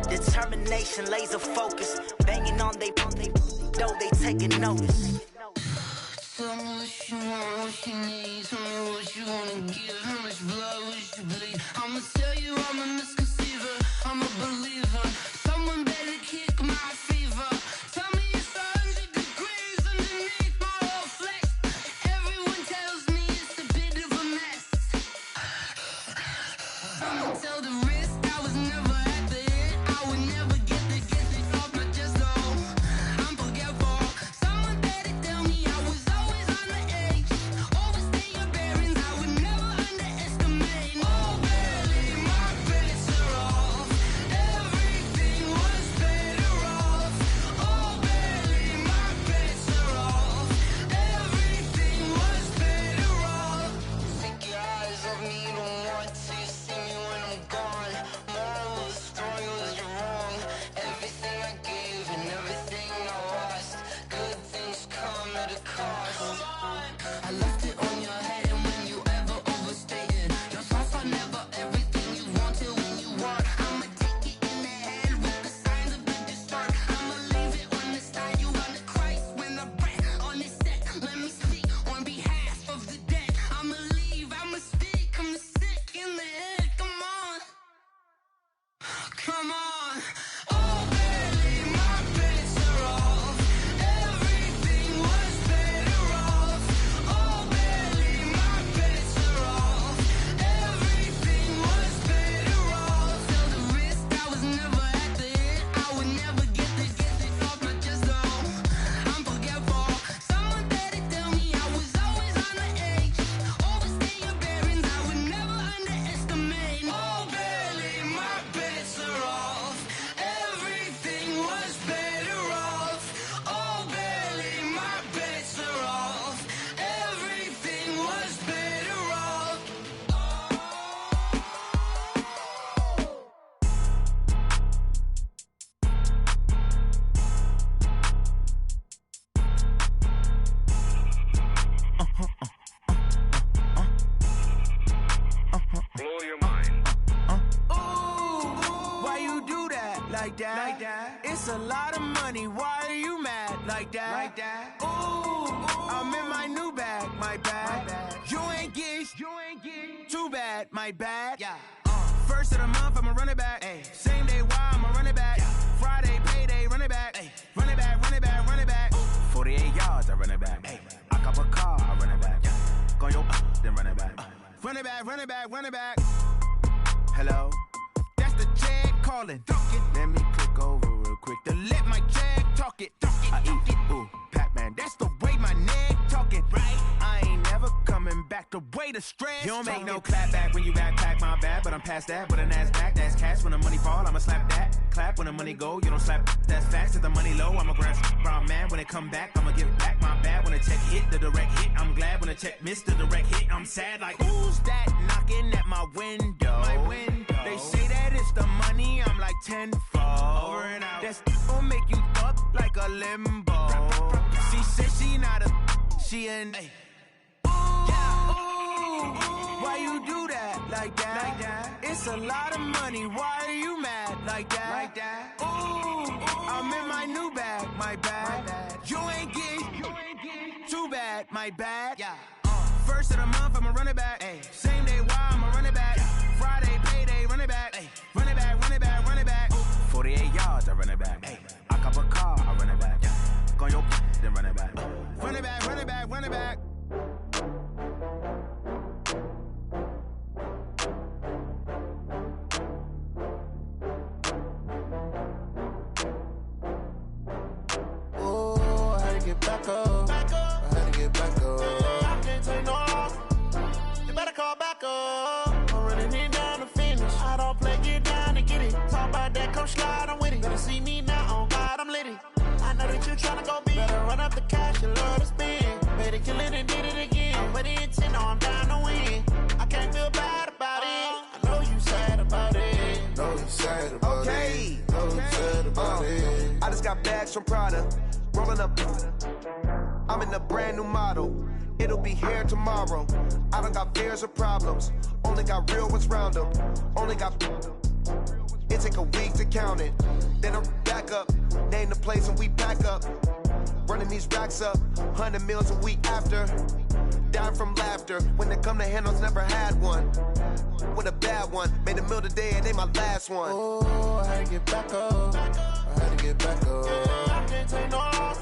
Determination, laser focus. Banging on they. No, they taking notice. Tell me what you want, what you need. Tell me what you wanna give. How much blood would you bleed? I'ma tell you I'm a misconceiver. I'm a believer. Someone better kick my fever. Tell me it's 100 degrees underneath my whole flesh. Everyone tells me it's a bit of a mess. I'ma tell the risk I was never at the end. I would never get it off my chest, though. I'm forgetful. Someone better tell me I was always on the edge. Overstay your bearings, I would never underestimate. Oh, barely, my bets are off. Everything was better off. Oh, barely, my bets are off. Everything was better off. Take your eyes off me, don't want to see me when I'm gone. Moral of the story was you're wrong. Everything I gave and everything I lost. Good things come at a cost. I left it on your head, and when you ever overstated your thoughts are never everything you wanted when you want. I'ma take it in the head with the signs of the distort. I'ma leave it on the side. You on the Christ when the breath on this set. Let me speak on behalf of the dead. I'ma leave, I'ma speak. I'm the sick in the head. Come on. Come on. Oh, barely, my bets are off. Everything was better off. Oh, barely, my bets are off. Everything was better off. Tell the risk I was never at the end. I would never get it off my chest, though. I'm forgetful. Someone better tell me I was always on the edge. Overstay your bearings, I would never underestimate. Oh, barely, my bets are off. Everything was better off. Oh, barely, my bets are off. Everything was better off. Blow your mind. Why you do that? Like that? It's a lot of money. Why are you mad? Like that? Ooh, I'm in my new bag. My bad. You ain't getting too bad. My bad. Yeah. First of the month, I'ma run it back. Ay. Same day, why I'ma run it back. Friday, payday, run it back. Ay. Run it back. 48 yards, I run it back. Ay. I cop a car, I run it back. Go yo, then run it back. Run it back. Hello? That's the check calling. Let me click over real quick to let my check talk it. I eat away the stress. You don't make no clap back when you backpack, my bad, but I'm past that. With a NASDAQ, that's cash. When the money fall, I'ma slap that. Clap when the money go, you don't slap. That's facts. If the money low, I'ma grab brown man. When it come back, I'ma give back my bad. When the check hit, the direct hit, I'm glad. When the check missed the direct hit, I'm sad. Like, who's that knocking at my window? They say that it's the money, I'm like tenfold. Over and out. That's gon' make you up like a limbo. She said she not a, she an. Why you do that like that? It's a lot of money. Why are you mad like that? Ooh, I'm in my new bag, my bad. You ain't getting too bad, my bad. First of the month, I'ma run it back. Same day, why I'ma run it back. Friday, payday, run it back. Run it back, run it back, run it back. 48 yards, I run it back. I cop a car, I run it back. Go on your then run it back. Run it back, run it back, run it back. Oh, I had to get back up. I had to get back up. I can't take no loss. You better call back up. I'm running it down to finish. I don't play, get down and get it. Talk about that, come slide, I'm with it. Better see me now, on God, I'm litty. I know that you tryna go big. Better run up the cash, you love to spend. Better kill it and did it again. I'm with the intent, no, I'm down to win. I can't feel bad about it. I know you sad about it. Know you sad about it. Know you sad about it. I just got bags from Prada, rolling up. I'm in a brand new model. It'll be here tomorrow. I don't got fears or problems. Only got real ones round them. Only got. It take a week to count it. Then I'm back up. Name the place and we pack up. Running these racks up. 100 meals a week after. Dying from laughter. When it come to handles, never had one. With a bad one. Made a meal today and they my last one. Oh, I had to get back up. I had to get back up. I can't take no loss.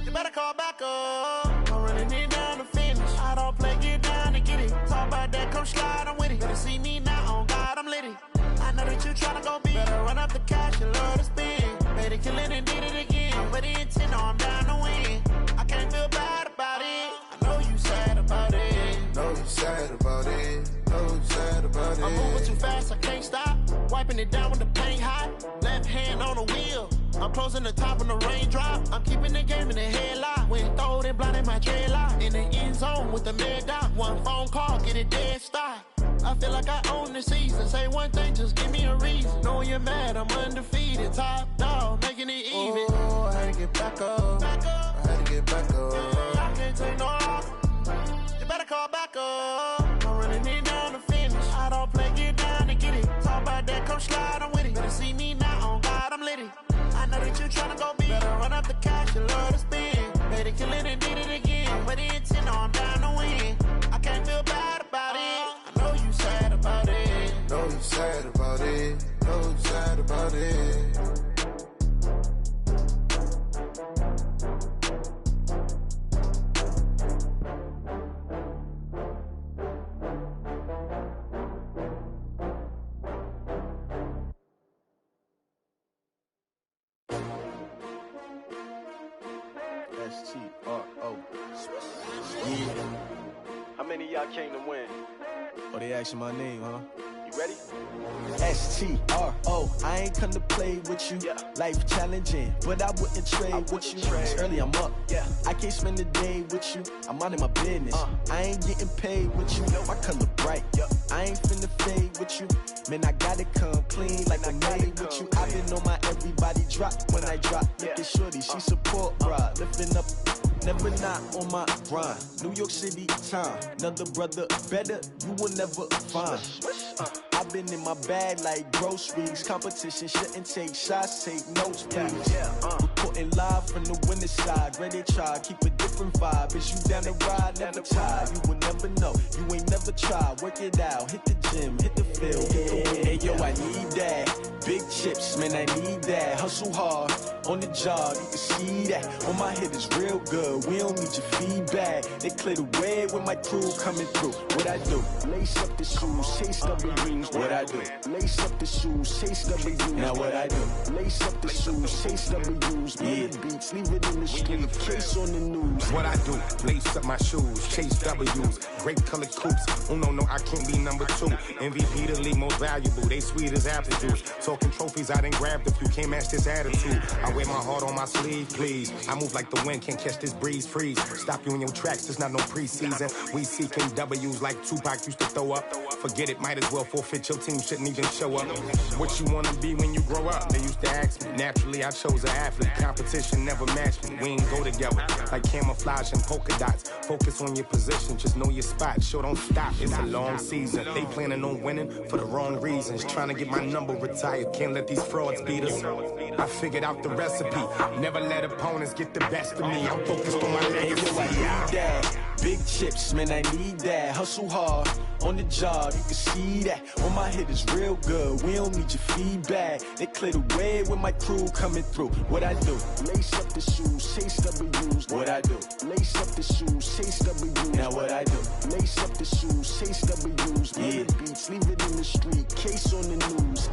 You better call back up. I'm running it down to finish. I don't play, get down and get it. Talk about that, come slide, I'm with it. Better see me now, on God, I'm litty. I know that you tryna go big. Better run up the cash, you love to spend. Better kill it and did it again. I'm with the intent, no, I'm down to win. I can't feel bad about it. I know you sad about it. Know you sad about it. Know you sad about it. I'm moving too fast, I can't stop. Wiping it down with the paint hot. Left hand on the wheel. I'm closing the top when the raindrop. I'm keeping the game in the headlock. When throwed and blinded my dreadlock. In the end zone with the mad dot. One phone call, get it dead stop. I feel like I own the season. Say one thing, just give me a reason. Knowing you're mad, I'm undefeated. Top dog, making it even. Oh, I had to get back up. I had to get back up. I can't take no loss. You better call back up. I'm running it down to finish. I don't play, get down and get it. Talk about that, come slide, I'm with it. Better see me now, on God, I'm litty. I know that you tryna go big. Better run up the cash, you love to spend. Better kill it and did it again. With the intent, no, I'm down to win. I can't feel bad about it. I know you sad about it. Know you sad about it. Know you sad about it. XXUNRATEDXx420's. Yeah. How many of y'all came to win? Oh, they asking my name, huh? You ready? STRO, I ain't come to play with you. Yeah. Life challenging, but I wouldn't trade with you. It's early, I'm up. Yeah. I can't spend the day with you. I'm minding my business. I ain't getting paid with you. My color bright. I ain't finna fade with you. Man, I gotta come clean like I'm made with you. I've been on my everybody drop when I drop. Look at shorty, she support ride. Lifting up, never not on my grind. New York City time. Another brother better, you will never find. I've been in my bag like groceries. Competition shouldn't take shots, take notes, please. Reporting live from the winning side. Ready to try, keep a different vibe. Is you down the ride, never tired. You will never know, you ain't never tried. Work it out, hit the gym, hit the feel. Hey yo, I need that. Big chips, man, I need that. Hustle hard on the job, you can see that. On my head is real good, we don't need your feedback. They clear the way with my crew coming through. What I do? Lace up the shoes, chase W's. What I do? Lace up the shoes, chase W's. Now what I do? Lace up the shoes, chase W's. Million beats, leave it in the street, case on the news. What I do? Lace up my shoes, chase W's. Great colored coops. Oh no, I can't be number 2. MVP the league most valuable. They sweet as apple juice. Talking trophies, I done grabbed a few. Can't match this attitude. I wear my heart on my sleeve, please. I move like the wind, can't catch this breeze, freeze. Stop you in your tracks, there's not no preseason. We seeking W's like Tupac used to throw up. Forget it, might as well forfeit. Your team shouldn't even show up. What you wanna be when you grow up? They used to ask me. Naturally, I chose an athlete. Competition never matched me. We ain't go together like camouflage and polka dots. Focus on your position, just know your spot. Sure, don't stop, it's a long season. They planning on winning for the wrong reasons. Trying to get my number retired, can't let these frauds beat us. I figured out the recipe. Never let opponents get the best of me. I'm focused on my legacy. I need that. Big chips, man, I need that. Hustle hard on the job, you can see that. On my head is real good, we don't need your feedback. They clear the way with my crew coming through. What I do? Lace up the shoes, chase W's. What I do? Lace up the shoes, chase W's. Now what I do? Lace up the shoes, chase W's. Million beats, leave it in the street, case on the news.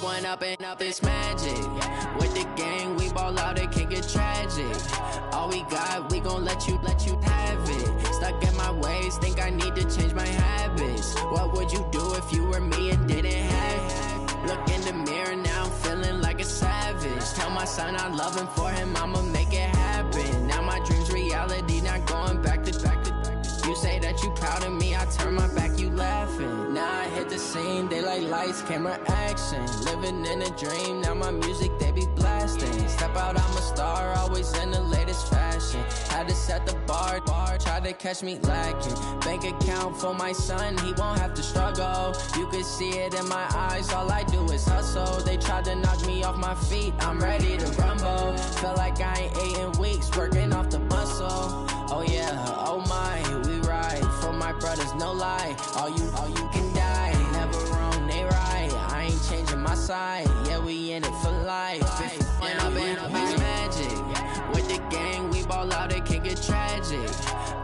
One up and up, it's magic. With the gang, we ball out, it can get tragic. All we got, we gon' let you have it. Stuck in my ways, think I need to change my habits. What would you do if you were me and didn't have it? Look in the mirror, now I'm feeling like a savage. Tell my son I love him, for him I'ma make it happen. Now my dream's reality, not going back to. You say that you proud of me, I turn my back, you laughing. Now I hit the scene, they like lights, camera, action. Living in a dream, now my music, they be blasting. Step out, I'm a star, always in the latest fashion. Had to set the bar, try to catch me lacking. Bank account for my son, he won't have to struggle. You can see it in my eyes, all I do is hustle. They tried to knock me off my feet, I'm ready to rumble. Feel like I ain't ate in weeks, working off the muscle. Oh yeah, oh my, we ride for my brothers, no lie. All you can die, never wrong, they right. I ain't changing my side, yeah, we in it for life. When up and up, it's magic. With the gang, we ball out, it can get tragic.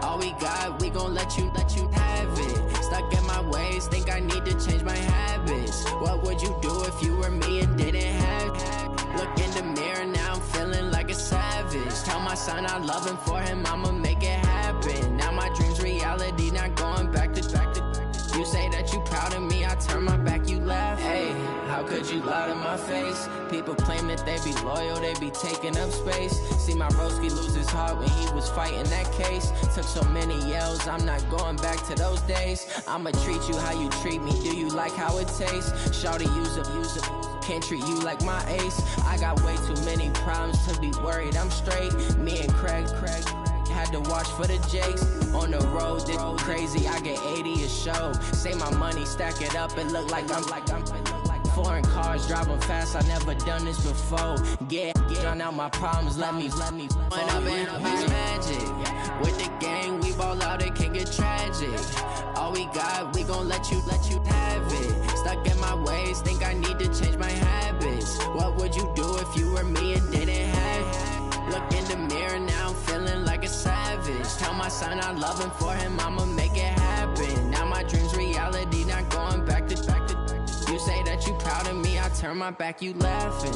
All we got, we gon' let you have it. Stuck in my ways, think I need to change my habits. What would you do if you were me and didn't have it? Look in the mirror, now I'm feeling like a savage. Tell my son I love him, for him I'ma make it happen. Now my dream's reality, not going back to. You say that you proud of me, I turn my back, you laugh. Hey, how could you lie to my face? People claim that they be loyal, they be taking up space. See my broski lose his heart when he was fighting that case. Took so many yells, I'm not going back to those days. I'ma treat you how you treat me, do you like how it tastes? Shawty, use it. Can't treat you like my ace. I got way too many problems to be worried, I'm straight. Me and Craig had to watch for the Jakes. On the road, this crazy, I get 80 a show. Say my money, stack it up, it look like I'm foreign cars, driving fast, I never done this before. Get drown out my problems, let me When up and up, it's magic. With the gang, we ball out, it can get tragic. All we got, we gon' let you have it. Stuck in my ways, think I need to change my habits. What would you do if you were me and didn't have it? Look in the mirror, now I'm feeling like a savage. Tell my son I love him, for him I'ma make it happen. Now my dream's reality, not going back to. You say that you proud of me, I turn my back, you laughing.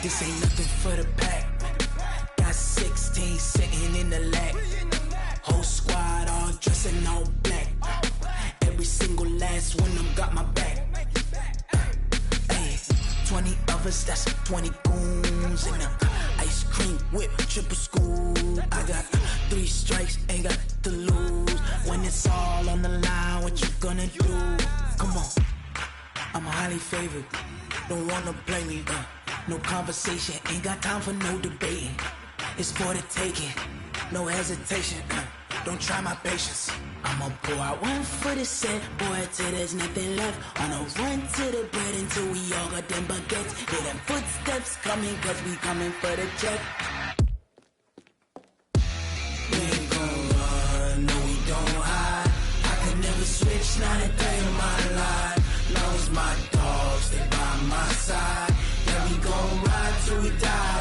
This ain't nothing for the pack. Got 16 sitting in the lap. Whole squad all dressing all black. Every single last one of them got my back. Hey, 20 of us, that's 20 goons in the ice cream whip, triple scoop. I got 3 strikes, ain't got to lose. When it's all on the line, what you gonna do? Come on, I'm highly favored. Don't wanna play me, no conversation, ain't got time for no debating. It's for the taking, no hesitation. Don't try my patience. I'ma pour out one for the set, boy, till there's nothing left. On a run to the bread until we all got them baguettes. Hear them footsteps coming, cause we coming for the check. We ain't gon' run, no we don't hide. I could never switch, not a day in my life. Long as my dogs stay by my side. Yeah, we gon' ride till we die.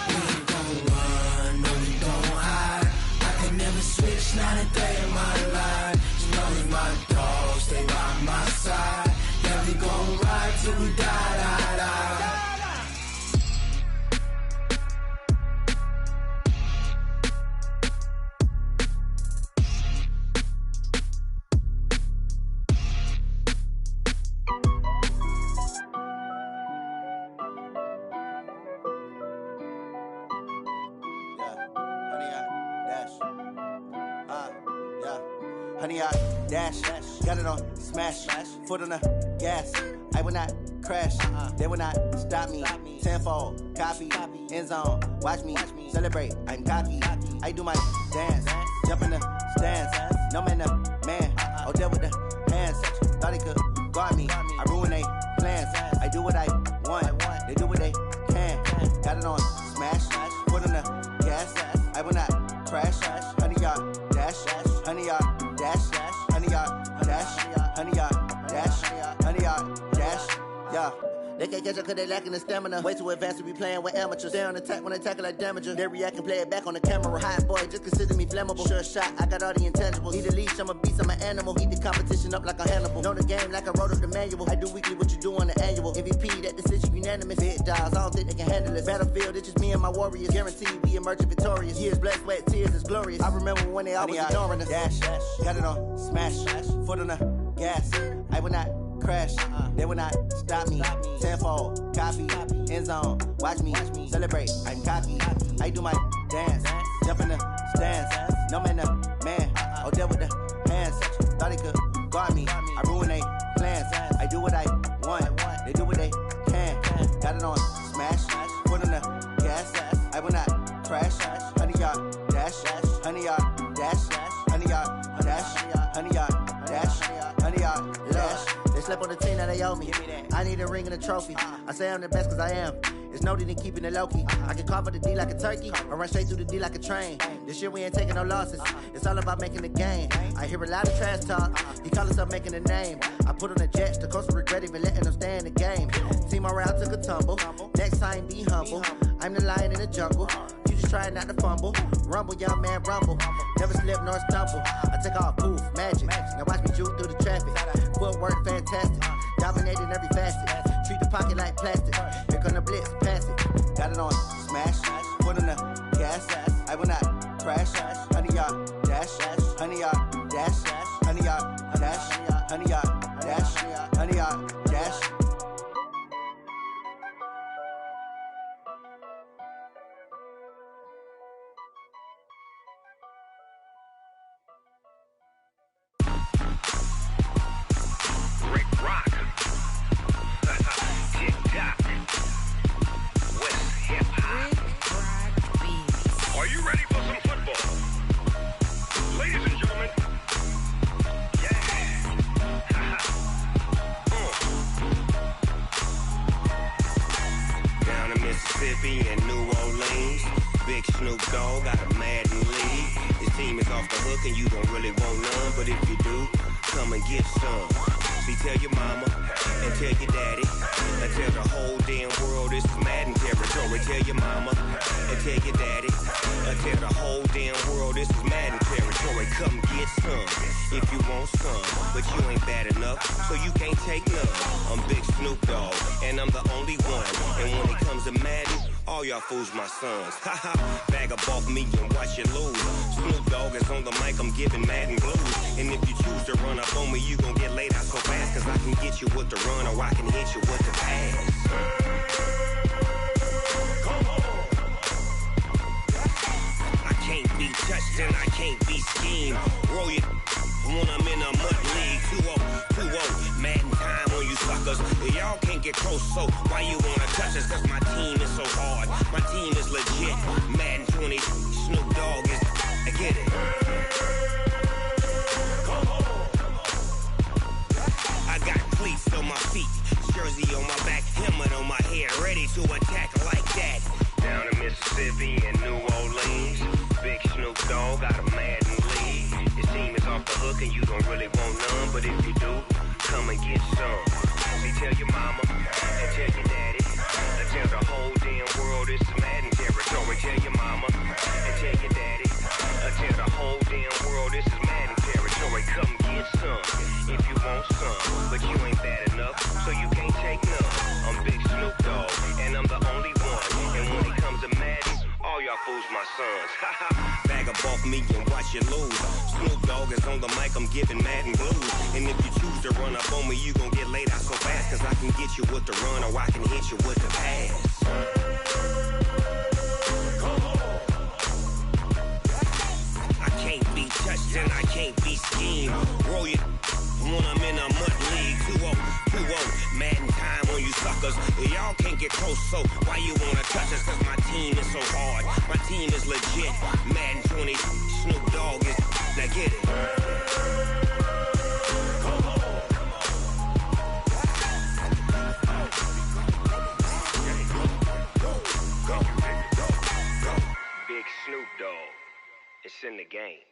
We ain't gon' run, no we don't hide. I could never switch, not a day in my life. As long as my dogs stay by my side. Yeah, we gon' ride till we die. honey, I dash. Got it on smash, foot on the gas. I will not crash, they will not stop me. Tenfold, copy, end zone, watch me celebrate. I'm cocky, I do my dance, jump in the stands. No man, the man, oh, deal with the hands. Thought he could guard me, I ruin they plans. I do what I want, they do what they can. Got it on smash, foot on the gas. I will not crash, honey, y'all dash, honey, y'all dash, honey, y'all dash, honey, y'all dash, honey, y'all dash, yeah. They can't catch up cause they lacking the stamina. Way too advanced to be playing with amateurs. Stay on attack when they tackle like damager. They react and play it back on the camera. Hot boy, just consider me flammable. Sure shot, I got all the intangibles. Need a leash, I'm a beast, I'm an animal. Eat the competition up like a Hannibal. Know the game like I wrote up the manual. I do weekly what you do on the annual. MVP, that decision unanimous. Big dials, I don't think they can handle it. Battlefield, it's just me and my warriors. Guaranteed we emerging victorious. Years, blood, sweat, tears, it's glorious. I remember when they always ignoring us. Dash, got it on smash, foot on the gas. I will not crash, they will not stop me. Tenfold, copy, end zone, watch me celebrate. I'm cocky, I do my dance, jump in the stands. No man, the man, oh, deal with the hands. Thought he could guard me, I ruin they plans. I do what I want, they do what they can. Got it on smash, foot on the gas. I will not crash, honey, y'all dash, honey, y'all dash, honey, y'all dash, honey, y'all dash, honey, y'all dash. They slept on the team that they owe me. I need a ring and a trophy. I say I'm the best cause I am. It's no need in keeping it low-key. I can carve for the D like a turkey, or run straight through the D like a train. This year we ain't taking no losses. It's all about making the game. I hear a lot of trash talk. He call himself making a name. I put on the Jets, the coach will regret even letting them stay in the game. Team morale took a tumble. Next time be humble. I'm the lion in the jungle. You just trying not to fumble. Rumble, young man, rumble. Never slip nor stumble. I take off, poof, magic. Now watch me juke through the traffic. Footwork fantastic. Dominating every facet. Treat the pocket like plastic. Here come the blitz, pass it. Got it on smash, foot on the gas. I will not crash, honey, y'all dash, honey, y'all dash, honey, y'all dash, honey, y'all dash, honey, y'all dash. And New Orleans, Big Snoop Dogg got a Madden league. His team is off the hook and you don't really want none, but if you do, come and get some. See, tell your mama and tell your daddy and tell the whole damn world this is Madden territory. Tell your mama and tell your daddy and tell the whole damn world this is Madden territory. Come get some if you want some, but you ain't bad enough, so you can't take none. I'm Big Snoop Dogg and I'm the only one, and when it comes to Madden, all y'all fools my sons. Haha, bag up off me and watch you lose. Snoop Dogg is on the mic, I'm giving Madden blues. And if you choose to run up on me, you gon' get laid out so fast, cause I can get you with the run or I can hit you with the pass. I can't be touched and I can't be schemed. Roll you when I'm in a mud league. 2-0, Madden time on you suckers. Y'all can't get close, so why you wanna touch us? Cause my team is so hard, my team is legit. Madden 20, Snoop Dogg is, I get it. I got cleats on my feet, jersey on my back, helmet on my head, ready to attack like that. Down in Mississippi and New Orleans, Big Snoop Dogg got a Madden league. His team is off the hook and you don't really want none, but if you do, come and get some. See, tell your mama and tell your daddy and tell the whole damn world this is Madden territory. Tell your mama and tell your daddy and tell the whole damn world this is Madden territory. Come get some if you want some, but you ain't bad enough, so you can't take none. I'm Big Snoop Dogg and I'm the only one, and when it comes to Madden, all y'all fools my sons. Bag up off me and watch you lose. Snoop Dogg is on the mic, I'm giving Madden blues. And if you choose to run up on me, you gon' get laid out so fast, cause I can get you with the run or I can hit you with the pass. I can't be touched and I can't be scared. team. Roll your when I'm in a mud league. 2-0, Madden time on you suckers. Y'all can't get close, so why you wanna touch us? Cause my team is so hard. My team is legit. Madden 20, Snoop Dogg is. Now get it. Big Snoop Dogg. It's in the game.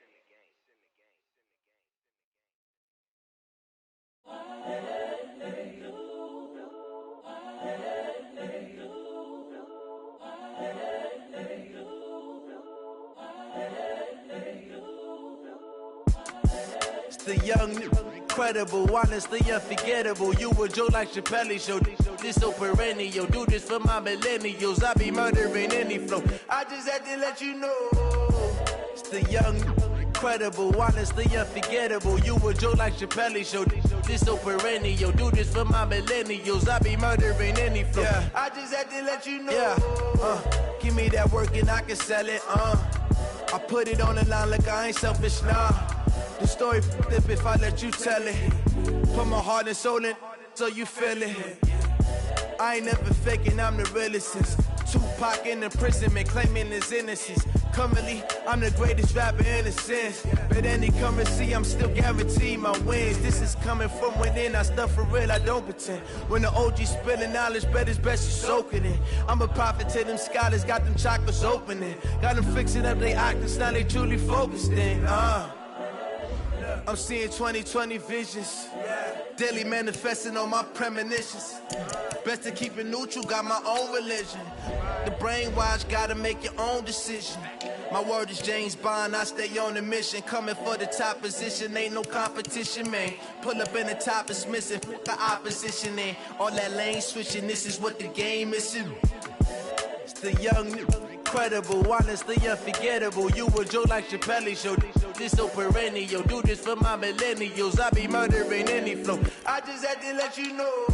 It's the young, incredible, honestly unforgettable. You a Joe like Chappelle show. This so perennial. Do this for my millennials. I be murdering any flow. I just had to let you know. It's the young, incredible, honestly unforgettable. You a Joe like Chappelle show. This so perennial. Do this for my millennials. I be murdering any flow. Yeah. I just had to let you know. Yeah. Give me that work and I can sell it. I put it on the line like I ain't selfish, nah. The story f***ed if I let you tell it. Put my heart and soul in so you feel it. I ain't never faking, I'm the realest since Tupac in imprisonment, claiming his innocence. Currently, I'm the greatest rapper in a sense. But any currency, I'm still guaranteed my wins. This is coming from within, I stuff for real, I don't pretend. When the OG spilling knowledge, bet it's best you soak it in. I'm a prophet to them scholars, got them chakras opening. Got them fixing up they octaves, now they truly focused in. I'm seeing 2020 visions. Daily manifesting on my premonitions. Best to keep it neutral, got my own religion. The brainwash, gotta make your own decision. My word is James Bond, I stay on the mission. Coming for the top position, ain't no competition, man. Pull up in the top is missing, the opposition in. All that lane switching, this is what the game is. It's the young, incredible, honestly unforgettable. You a Joe like Chappelle show. This so perennial. Do this for my millennials. I be murdering any flow. I just had to let you know.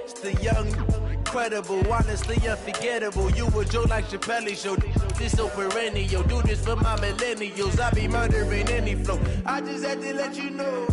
It's the young, incredible, honestly unforgettable. You a Joe like Chappelle show. This so perennial. Do this for my millennials. I be murdering any flow. I just had to let you know.